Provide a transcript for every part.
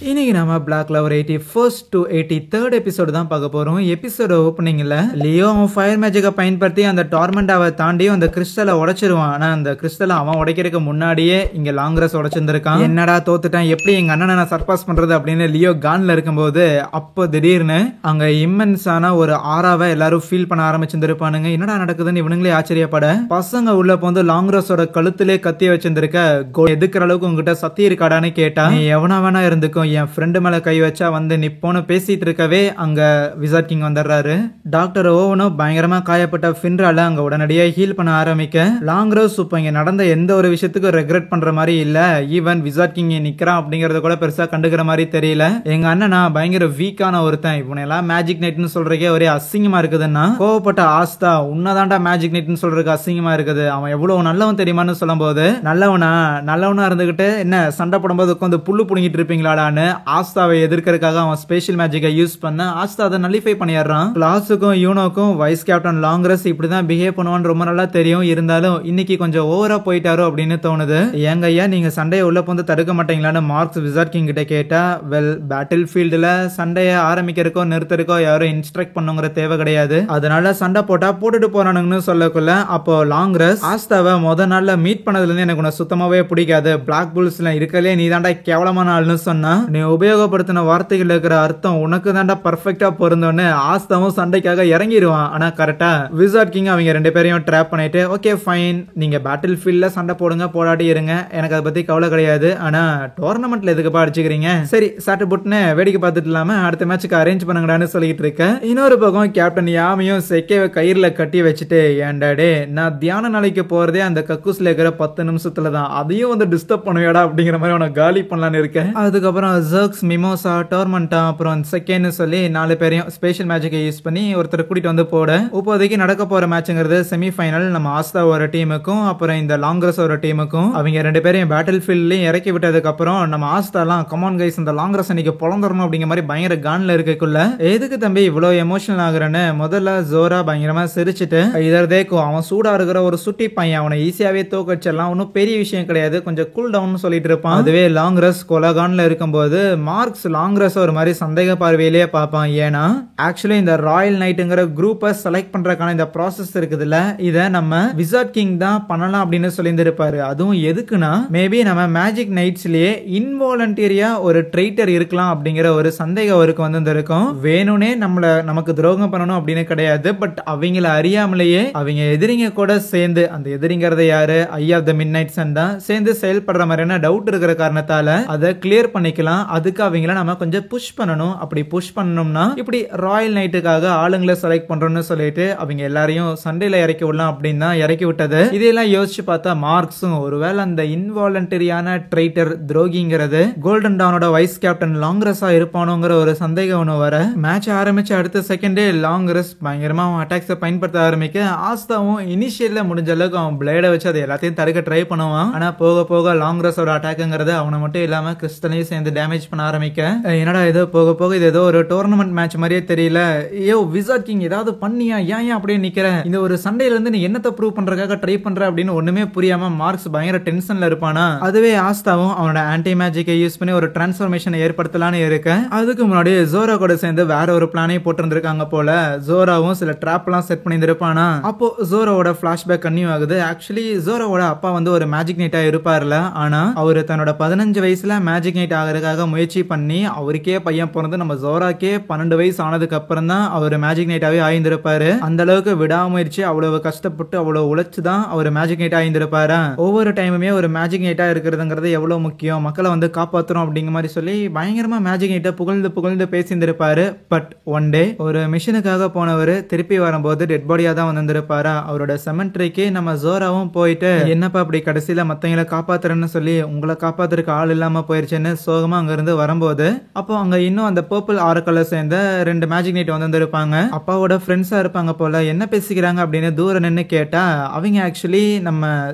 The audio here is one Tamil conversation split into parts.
இன்னைக்கு நம்ம பிளாக்ல ஒரு 81st to 83rd எபிசோடு தான் பார்க்க போறோம். எபிசோட ஓப்பனிங்ல லியோ அவன் ஃபயர் மேஜிக்கை பயன்படுத்தி அந்த டார்மெண்டாவை தாண்டி அந்த கிறிஸ்டலை உடைச்சிருவான். ஆனா அந்த கிறிஸ்டலை அவன் உடைக்கிறதுக்கு முன்னாடியே இங்க லாங்ரஸ் உடைச்சிருந்திருக்கான். என்னடா தோத்துட்டான், எப்படி எங்க அண்ணனை நான் சர்பாஸ் பண்றது அப்படின்னு லியோ கான்ல இருக்கும்போது அப்போ திடீர்னு அங்க இம்மென்ஸான ஒரு ஆறாவை எல்லாரும் ஃபீல் பண்ண ஆரம்பிச்சிருந்திருப்பானுங்க. என்னடா நடக்குதுன்னு இவனுங்களே ஆச்சரியப்பட பசங்க உள்ள போந்து லாங்ரஸோட கழுத்திலே கத்திய வச்சிருந்திருக்க எதுக்குற அளவுக்கு உங்ககிட்ட சத்தி இருக்காடான்னு கேட்டா, நீ எவனா வேணா இருந்துக்கும், என் ஃப்ரெண்டு மேல கை வச்சா வந்து நிப்போன்னு பேசிட்டு இருக்கவே அங்க விசார்ட் கிங் வந்துடுறாரு. டாக்டர் ஓவனும் பயங்கரமா காயப்பட்ட ஃபின்ரால அங்க உடனடியா ஹீல் பண்ண ஆரம்பிக்க லாங்ரோஸ் இப்ப இங்க நடந்த எந்த ஒரு விஷயத்துக்கும் ரெக்ரெட் பண்ற மாதிரி இல்ல. ஈவன் விசார்ட் கிங் நிக்கிறான் அப்படிங்கறத கூட பெருசா கண்டுக்கிற மாதிரி தெரியல. எங்க அண்ணனா பயங்கர வீக்கான ஒருத்தன், இவனை எல்லாம் மேஜிக் நைட்னு சொல்றக்கே ஒரே அசிங்கமா இருக்குதுன்னா கோவப்பட்ட ஆஸ்தா, உன்னதாண்டா மேஜிக் நைட்னு சொல்றதுக்கு அசிங்கமா இருக்குது, அவன் எவ்வளவு நல்லவன் தெரியுமான்னு சொல்லும் போது நல்லவனா இருந்துகிட்டு என்ன சண்டை போடும்போது உட்காந்து புல்லு புடுங்கிட்டு இருப்பீங்களாடான்னு ஆஸ்தாவை எதிர்க்கிறதுக்காக அவன் ஸ்பெஷல் மேஜிக்கை யூஸ் பண்ண ஆஸ்தா அதை நல்லிஃபை பண்ணிடுறான். கிளாஸுக்கும் யூனோக்கும் வைஸ் கேப்டன் லாங்ரஸ் இப்படிதான் பிஹேவ் பண்ணுவான்னு ரொம்ப நல்லா தெரியும். இருந்தாலும் இன்னைக்கு கொஞ்சம் ஓவரா போயிட்டாரோ அப்படின்னு தோணுது. ஏங்க ஐயா, நீங்க சண்டையை உள்ள போந்து தடுக்க மாட்டீங்களான்னு மார்க்ஸ் விசார்ட் கிங் கிட்ட கேட்டா, வெல் பேட்டில் ஃபீல்டுல சண்டையை ஆரம்பிக்கிறக்கோ நிறுத்தறக்கோ யாரும் இன்ஸ்ட்ரக்ட் பண்ணுங்கிற தேவை கிடையாது, அதனால சண்டை போட்டா போட்டுட்டு போறானுங்கன்னு சொல்லக்குள்ள அப்போ லாங்ரஸ் ஆஸ்தாவை முத நாள்ல மீட் பண்ணதுல இருந்து எனக்கு உன்னை சுத்தமாவே பிடிக்காது, பிளாக் புல்ஸ்ல இருக்கலே நீ தாண்டா கேவலமான ஆள்னு சொன்னா, நீ உபயோகப்படுத்தின வார்த்தைகள் இருக்கிற அர்த்தம் உனக்கு தாண்டா பர்ஃபெக்டா பொருந்தோன்னு ஆஸ்தாவும் சண்டைக்காக இறங்கிடுவான். ஆனா கரெக்டா விசார்ட் கிங் அவங்க ரெண்டு பேரையும் ட்ராப் பண்ணிட்டு, ஓகே ஃபைன், நீங்க பேட்டில் ஃபீல்ட்ல சண்டை போடுங்க, போராடி இருங்க, எனக்கு அதை பத்தி கவலை கிடையாது, ஆனா டோர்னமெண்ட்ல எதுக்குப்பா அடிச்சுக்கிறீங்க, சரி சாட்டு புட்னு வேடிக்கை பார்த்துட்டு இல்லாம அடுத்த மேட்சுக்கு அரேஞ்ச் பண்ணுங்கடான்னு சொல்லிட்டு இருக்க. இன்னொரு பக்கம் கேப்டன் யாமையும் செக்கேவை கயிறுல கட்டி வச்சுட்டு, ஏண்டாடே நான் தியான நாளைக்கு போறதே அந்த கக்கூஸ்ல இருக்கிற 10 நிமிஷத்துல தான், அதையும் வந்து டிஸ்டர்ப் பண்ணுவேடா அப்படிங்கிற மாதிரி உனக்கு காலி பண்ணலான்னு இருக்கேன். அதுக்கப்புறம் ஜர்க்ஸ், மிமோசா, டோர்மெண்டா, அப்புறம் செகேன்னு சொல்லி 4 பேரையும் ஸ்பெஷல் மேஜிக்கை யூஸ் பண்ணி ஒருத்தர் கூட்டிட்டு வந்து போட, இப்போதைக்கு நடக்க போற மேட்ச்ங்கிறது செமிஃபைனல். நம்ம ஆஸ்தா ஒரு டீமுக்கும் அப்புறம் இந்த லாங்ரஸ் ஒரு டீமுக்கும் அவங்க ரெண்டு பேரையும் பேட்டில் ஃபீல்ட்லயும் இறக்கி விட்டதுக்கு அப்புறம் நம்ம ஆஸ்தாலாம் கமான் கைஸ் இந்த லாங்ரஸ் இன்னைக்கு பொழந்துறணும் அப்படிங்கிற மாதிரி பயங்கர கான்ல இருக்கக்குள்ள, எதுக்கு தம்பி இவ்வளவு எமோஷனல் ஆகுறன்னு முதல்ல ஜோரா பயங்கரமா சிரிச்சுட்டு, இதர் தேக்கோ அவன் சூடா இருக்கிற ஒரு சுட்டி பையன், அவனை ஈஸியாவே தோக்கடிச்சிடலாம், ஒன்னும் பெரிய விஷயம் கிடையாது, கொஞ்சம் கூல் டவுன் சொல்லிட்டு இருப்பான். அதுவே லாங்ரஸ் கொலகான்ல இருக்கும்போது மார்க்ஸ் லாங்ரஸ் ஒரு மாதிரி சந்தேக பார்வையிலேயே பார்ப்பான். ஏன்னா ஆக்சுவலி இந்த ராயல் நைட்டுங்கிற குரூப்பை செலக்ட் பண்றதுக்கான இந்த ப்ராசஸ் இருக்குதுல்ல, இதை நம்ம விசார்ட் கிங் தான் பண்ணலாம் அப்படின்னு சொல்லியிருந்திருப்பாரு. அதுவும் எதுக்குன்னா மேபி நம்ம மேஜிக் நைட்ஸ்லயே இன்வாலண்டரியா ஒரு ட்ரைட்டர் இருக்கலாம் அப்படிங்கிற ஒரு சந்தேகம் அவருக்கு வந்திருக்கும். வேணும்னே நமக்கு துரோகம் பண்ணணும் அப்படின்னு கிடையாது, பட் அவங்கள அறியாமலேயே அவங்க எதிரிங்க கூட சேர்ந்து, அந்த எதிரிங்கிறத யாரு, eye of the midnight sun தான், சேர்ந்து செயல்படுற மாதிரியான டவுட் இருக்கிற காரணத்தால அதை கிளியர் பண்ணிக்கலாம். அதுக்கு அவங்கள நம்ம கொஞ்சம் புஷ் பண்ணணும். அப்படி புஷ் பண்ணணும்னா இப்படி ராயல் நைட்டுக்காக ஆளுங்களை செலக்ட் பண்றோம்னு சொல்லிட்டு அவங்க எல்லாரையும் சண்டையில இறக்கி விடலாம் அப்படின்னு தான் இறக்கி விட்டது. இதெல்லாம் யோசிச்சு பார்த்தா மார்க்ஸும் ஒருவேளை அந்த இன்வாலண்டரியான ட்ரைட்டர் துரோகிங்கிறது கோல்டன் டவுனோட வைஸ் கேப்டன் லாங்ரஸா இருப்பானோங்கிற ஒரு சந்தேகம் ஒன்று வர, மேட்ச் ஆரம்பிச்ச அடுத்த செகண்டே லாங்ரஸ் பயங்கரமா அவன் அட்டாக்ஸை பயன்படுத்த ஆரம்பிக்க, ஆஸ்தாவும் இனிஷியல்ல முடிஞ்ச அளவுக்கு அவன் பிளேடை வச்சு அதை எல்லாத்தையும் தடுக்க ட்ரை பண்ணுவான். ஆனா போக போக லாங்ரஸோட அட்டாக்ங்கிறது அவனை மட்டும் இல்லாம கிறிஸ்டலையும் சேர்ந்து டேமேஜ் பண்ண ஆரம்பிக்க, என்னடா ஏதோ போக போக இது ஏதோ ஒரு டோர்னமெண்ட் மேட்ச் மாதிரியே தெரியல, ஐயோ விசார்ட் கிங் ஏதாவது பண்ணியா, ஏன் அப்படியே நிக்கிற, இந்த ஒரு சண்டையில இருந்து நீ என்னத்தை ப்ரூவ் பண்றதுக்காக ட்ரை பண்ற அப்படின்னு ஒண்ணுமே புரியாம மார்க்ஸ் பயங்கர டென்ஷன்ல இருப்பானா. அதுவே ஆஸ்தாவும் அவனோட ஆன்டி மேஜிக்கை யூஸ் பண்ணி ஒரு டிரான்ஸ்ஃபர்மேஷன் ஏற்படுத்தலான்னு இருக்க, அதுக்கு முன்னாடி ஜோரா கூட சேர்ந்து வேற ஒரு பிளானே போட்டு இருந்திருக்காங்க போல. ஜோராவும் சில ட்ராப் எல்லாம் செட் பண்ணி இருப்பானா. அப்போ ஜோராவோட பிளாஷ்பேக் கன்னியூ ஆகுது. ஆக்சுவலி ஜோராவோட அப்பா வந்து ஒரு மேஜிக் நைட்டா இருப்பார்ல, ஆனா அவரு தன்னோட 15 வயசுல மேஜிக் நைட் ஆகிறதுக்காக முயற்சி பண்ணி அவருக்கே பையன் பிறந்து நம்ம ஜோராக்கே 12 வயசு ஆனதுக்கு அப்புறம் தான் அவர் மேஜிக் நைட்டாவே ஆயிருந்திருப்பாரு. அந்த அளவுக்கு விடாமுயற்சி, அவ்வளவு கஷ்டப்பட்டு அவ்வளவு உழைச்சு தான் அவர் மேஜிக் நைட் ஆயிருந்திருப்பாரு. ஒவ்வொரு டைமுமே ஒரு மேஜிக் நைட்டா இருக்கிறதுங்கிறது எவ்வளவு முக்கியம், மக்களை வந்து காப்பாத்துறோம் அப்படிங்கிற மாதிரி சொல்லி பயங்கரமா மேஜிக் நைட்டை புகழ்ந்து பேசியிருந்திருப்பாரு. பட் ஒன் டே ஒரு மிஷனுக்காக போனவர் திருப்பி வரும்போது டெட் பாடியா தான் வந்திருப்பாரா. அவரோட செமெண்ட்ரிக்கு நம்ம ஜோராவும் போயிட்டு, என்னப்பா அப்படி கடைசியில மத்தவங்களை காப்பாத்துறேன்னு சொல்லி உங்களை காப்பாத்துறதுக்கு ஆள் இல்லாம போயிருச்சுன்னு சோகமா அங்க இருந்து வரும்போது, அப்போ அங்க இன்னும் அந்த பர்பிள் ஆரக்கல்ல சேர்ந்த 2 மேஜிக் நைட் வந்திருப்பாங்க. அப்பாவோட ஃப்ரெண்ட்ஸா இருப்பாங்க போல. என்ன பேசிக்கிறாங்க அப்படின்னு தூரம் நின்று கேட்டா, அவங்க ஆக்சுவலி நம்ம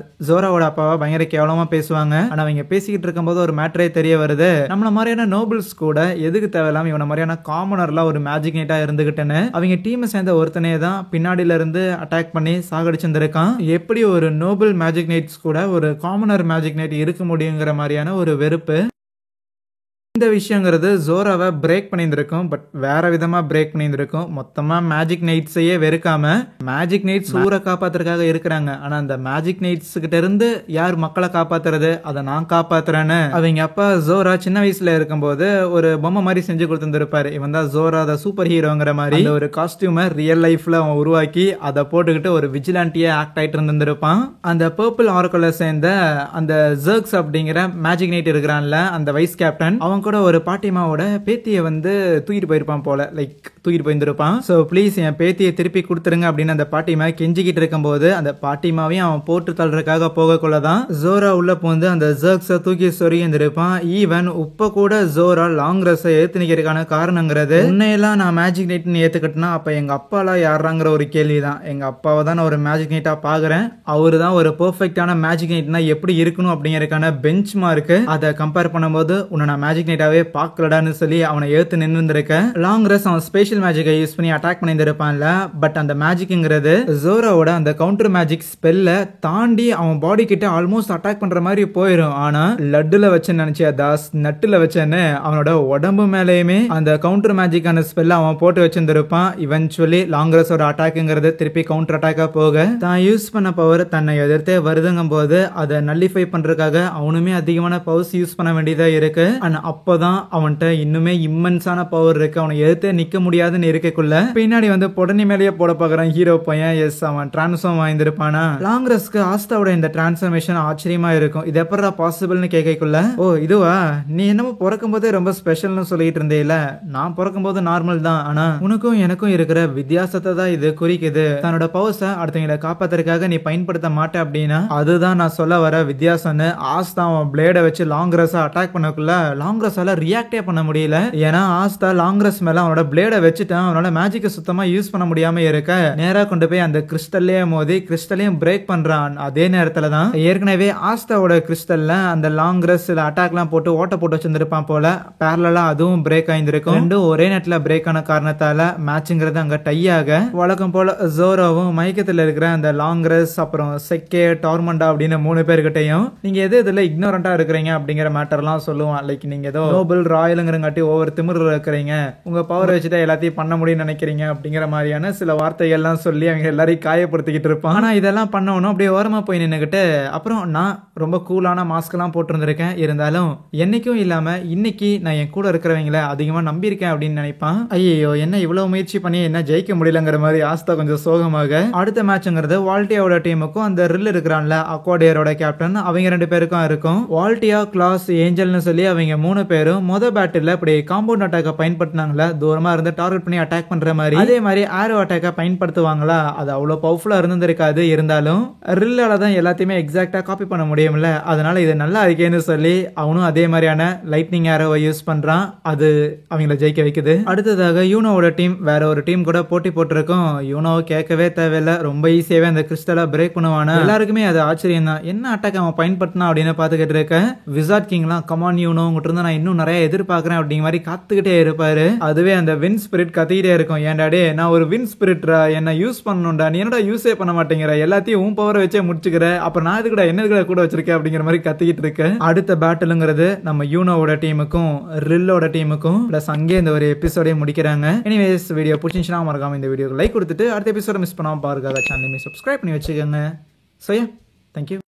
ஜோராவோட அப்பாவை பயங்கர கேவலமா பேசுவாங்க. ஆனா அவங்க பேசிக்கிட்டு இருக்கும்போது ஒரு மேட்டரே தெரிய வருது, நம்மள மாதிரியான நோபல்ஸ் கூட எதுக்கு தேவையில்லாம இவன மாதிரியான காமனர்லாம் ஒரு மேஜிக் நைட்டா இருந்துகிட்டேன்னு அவங்க டீமை சேர்ந்த ஒருத்தனே தான் பின்னாடியில இருந்து அட்டாக் பண்ணி சாகடிச்சிருந்திருக்கான். எப்படி ஒரு நோபல் மேஜிக் நைட்ஸ் கூட ஒரு காமனர் மேஜிக் நைட் இருக்க முடியுங்கிற மாதிரியான ஒரு வெறுப்பு இந்த விஷயங்கிறது ஜோராவை பிரேக் பண்ணியிருந்திருக்கும். பட் வேற விதமா பிரேக் பண்ணியிருந்திருக்கும். மொத்தமா மேஜிக் நைட்ஸையே வெறுக்காம மேஜிக் நைட்ஸ் ஊரை காப்பாத்துறதுக்காக இருக்கிறாங்க. ஆனா அந்த மேஜிக் நைட்ஸ் கிட்ட இருந்து யார் மக்களை காப்பாத்துறது, அதை நான் காப்பாத்துறேன்னு அவங்க அப்பா ஜோரா சின்ன வயசுல இருக்கும்போது ஒரு பொம்மை மாதிரி செஞ்சு கொடுத்துருப்பாரு. இவன் தான் ஜோரா த சூப்பர் ஹீரோங்கிற மாதிரி ஒரு காஸ்டியூமை ரியல் லைஃப்ல அவன் உருவாக்கி அதை போட்டுக்கிட்டு ஒரு விஜிலாண்டியா ஆக்ட் ஆயிட்டு இருந்திருப்பான். அந்த பர்பிள் ஆர்க்குல சேர்ந்த அந்த ஜர்க்ஸ் அப்படிங்கிற மேஜிக் நைட் இருக்கிறான்ல, அந்த வைஸ் கேப்டன், அவன் கூட ஒரு பாட்டிமாவோட பேத்தியை வந்து தூக்கிட்டு போயிருப்பான் போல, லைக் தூக்கிட்டு போயிருந்திருப்பான். சோ ப்ளீஸ் என் பேத்தியை திருப்பி கொடுத்துருங்க அப்படின்னு அந்த பாட்டிமா கெஞ்சிக்கிட்டு இருக்கும்போது அந்த பாட்டிமாவையும் அவன் போட்டு தள்ளுறதுக்காக போகக்குள்ளதான் ஜோரா உள்ள போந்து அந்த ஜர்க்ஸை தூக்கி சொருகி இருந்திருப்பான். ஈவன் இப்ப கூட ஜோரா லாங் ரஸை ஏத்து நிக்கிறதுக்கான காரணங்கிறது, உன்னையெல்லாம் நான் மேஜிக் நைட்னு ஏத்துக்கிட்டேன்னா அப்ப எங்க அப்பாலாம் யாராங்கிற ஒரு கேள்விதான். எங்க அப்பாவை தான் நான் ஒரு மேஜிக் நைட்டா பாக்குறேன். அவரு தான் ஒரு பெர்ஃபெக்டான மேஜிக் நைட்னா எப்படி இருக்கணும் அப்படிங்கறதுக்கான பெஞ்ச் மார்க்கு. அதை கம்பேர் பண்ணும்போது உன்னை நான் மேஜிக் நைட்டாவே பாக்கலடான்னு சொல்லி அவனை ஏத்து நின்று இருந்திருக்க. லாங் ரஸ் அவன் ஸ்பெஷல் மேஜிக்கை யூஸ் பண்ணி அட்டாக் பண்ணியிருப்பான்ல. பட் அந்த மேஜிக்ங்கிறது ஜோராவோட அந்த கவுண்டர் மேஜிக் ஸ்பெல்ல தாண்டி அவன் பாடி கிட்ட ஆல்மோஸ்ட் அட்டாக் பண்ற மாதிரி போயிடும். ஆனா லட்டுல வச்சேன்னு நினைச்சியா தாஸ், நட்டுல வச்சேன்னு அவனோட உடம்பு மேலேயுமே அந்த கவுண்டர் மேஜிக்கான ஸ்பெல்ல அவன் போட்டு வச்சிருந்திருப்பான். இவென்ச்சுவலி லாங் ரஸோட அட்டாக்ங்கிறது திருப்பி கவுண்டர் அட்டாக்கா போக தான் யூஸ் பண்ண பவர் தன்னை எதிர்த்தே வருதுங்கும் போது அதை நல்லிஃபை பண்றதுக்காக அவனுமே அதிகமான பவர்ஸ் யூஸ் பண்ண வேண்டியதா இருக்கு. அண்ட் அப்பதான் அவன்கிட்ட இன்னுமே இம்மன்ஸான பவர் இருக்கு. அவனை எதிர்த்தே நிக்க முடியாதுன்னு இருக்கக்குள்ள பின்னாடி வந்து பொடனி மேலேயே போட பாக்குறான் ஹீரோ பையன். எஸ், அவன் டிரான்ஸ்ஃபார்ம் ஆயிருந்திருப்பானா. லாங் ரஸ்க்கு ஆஸ்தாவோட இந்த டிரான்ஸ்ஃபர்மேஷன் ஆச்சரியமா இருக்கும். இது எப்படா பாசிபிள்னு கேட்கக்குள்ள, ஓ இதுவா, நீ என்னமோ பிறக்கும் போதே ரொம்ப ஸ்பெஷல்னு சொல்லிட்டு இருந்தேல, நான் பிறக்கும் போது நார்மல் தான், ஆனா உனக்கும் எனக்கும் இருக்கிற வித்தியாசத்தை தான் இது குறிக்குது. தன்னோட பவர்ஸை அடுத்தவங்களை காப்பாத்துறதுக்காக நீ பயன்படுத்த மாட்டே அப்படின்னா அதுதான் நான் சொல்ல வர வித்தியாசம்னு ஆஸ்தா அவன் பிளேடை வச்சு லாங் ரஸை அட்டாக் பண்ணக்குள்ள லாங் ரஸால ரியாக்டே பண்ண முடியல. ஏன்னா ஆஸ்தா லாங் ரஸ் மேல அவனோட பிளேடை வச்சுட்டான். அவனோட மேஜிக்கை சுத்தமா யூஸ் பண்ண முடியாம இருக்க நேரா கொண்டு போய் அந்த கிறிஸ்டல்லே மோதி கிறிஸ்டலையும் பிரேக் பண்றான். அதே நேரத்துல தான் ஏற்கனவே ஆஸ்தாவோட கிறிஸ்டல்ல அந்த லாங் ரஸ் அட்டாக்லாம் போட்டு ஓட்ட போட்டு வச்சிருந்திருப்பான் போல. பேரலா அதுவும் பிரேக் ஆயிருந்திருக்கும். ரெண்டும் ஒரே நேரத்துல பிரேக் ஆன காரணத்தால மேட்ச்ங்கிறது அங்க டை ஆக வழக்கம் போல ஜோராவும் மயக்கத்துல இருக்கிற அந்த லாங் ரஸ் அப்புறம் செக்கே டார்மண்டா அப்படின்னு 3 பேர்கிட்டையும் நீங்க எது இதுல இக்னோரண்டா இருக்கிறீங்க அப்படிங்கிற மேட்டர்லாம் சொல்லுவான். லைக் நீங்க ஏதோ நோபல் ராயலுங்கிறங்காட்டி ஒவ்வொரு திமிர் இருக்கிறீங்க, உங்க பவர் வச்சுதான் எல்லாத்தையும் பண்ண முடியும்னு நினைக்கிறீங்க அப்படிங்கிற மாதிரியான சில வார்த்தைகள்லாம் சொல்லி அவங்க எல்லாரையும் காயப்படுத்திக்கிட்டு இருப்பான். ஆனா இதெல்லாம் பண்ணணும் அப்படியே ஓரமா போய் நின்னுகிட்டு அப்புறம் நான் ரொம்ப கூலான மாஸ்க் எல்லாம் போட்டிருந்திருக்கேன், இருந்தாலும் என்னைக்கும் இல்லாம இன்னைக்கு நான் என் கூட இருக்கிறவங்களை அதிகமா நம்பியிருக்கேன் அப்படின்னு நினைப்பான். ஐயோ என்ன இவ்வளவு முயற்சி பண்ணி என்ன ஜெயிக்க முடியலங்கிற மாதிரி ஆஸ்தா கொஞ்சம் சோகமாக. அடுத்த மேட்ச்ங்கிறது வால்டியாவோட டீமுக்கும் அந்த ரில் இருக்கிறான்ல அக்வாடியரோட கேப்டன், அவங்க 2 பேருக்கும் இருக்கும். வால்டியா, கிளாஸ், ஏஞ்சல்னு சொல்லி அவங்க 3 பேரும் மொத பேட்டில் இப்படி காம்பவுண்ட் அட்டாக்க பயன்படுத்தினாங்களா, தூரமா இருந்து டார்கெட் பண்ணி அட்டாக் பண்ற மாதிரி. அதே மாதிரி ஆரோ அட்டாக்க பயன்படுத்துவாங்களா, அது அவ்வளவு பவர்ஃபுல்லா இருந்திருக்காது. இருந்தாலும் ரில்லால தான் எல்லாத்தையுமே எக்ஸாக்டா காப்பி பண்ண முடியும்ல, அதனால இது நல்லா இருக்கேன்னு சொல்லி அவனும் அதே மாதிரியான லைட்னிங் ஆரோவை யூஸ் பண்றான். அது அவங்கள ஜெயிக்க வைக்குது. அடுத்ததாக யூனோவோட டீம் வேற ஒரு டீம் கூட போட்டி போட்டிருக்கும். யூனோவை கேட்கவே தேவையில்லை, ரொம்ப ஈஸியாவே அந்த கிறிஸ்டலை பிரேக் பண்ணுவானா. எல்லாருக்குமே அது ஆச்சரியம் தான், என்ன அட்டாக் அவன் பயன்படுத்தினா அப்படின்னு பாத்துக்கிட்டு இருக்க. விசார்ட் கிங்லாம் கமான் யூனோ உங்ககிட்ட இருந்து நான் இன்னும் நிறைய எதிர்பார்க்கிறேன் அப்படிங்கிற மாதிரி காத்துக்கிட்டே இருப்பாரு. அதுவே அந்த வின் ஸ்பிரிட் கத்திக்கிட்டே இருக்கும், ஏன்டாடே நான் ஒரு வின் ஸ்பிரிட்ரா, என்ன யூஸ் பண்ணணும்டா, நீ என்னடா யூஸே பண்ண மாட்டேங்கிற, எல்லாத்தையும் உன் பவரை வச்சே முடிச்சுக்கிற, அப்புறம் நான் இதுக்கூட என்ன கூட வச்சிருக்கேன் அப்படிங்கிற மாதிரி கத்திக்கிட்டு இருக்கு. அடுத்த பேட்டிலுங்கிறது நம்ம யூனோவோட டீமுக்கும் ரில்லோட டீமுக்கும் பிளஸ் அங்கே இந்த ஒரு எபிசோடே முடிக்கிறாங்க. எனிவேஸ் வீடியோ பிடிச்சிருந்துச்சுன்னா மறக்காம இந்த வீடியோக்கு லைக் கொடுத்துட்டு அடுத்த எபிசோட மிஸ் பண்ணாம பாருங்க. சேனலை சப்ஸ்கிரைப் பண்ணி வச்சுக்கோங்க. So yeah, thank you.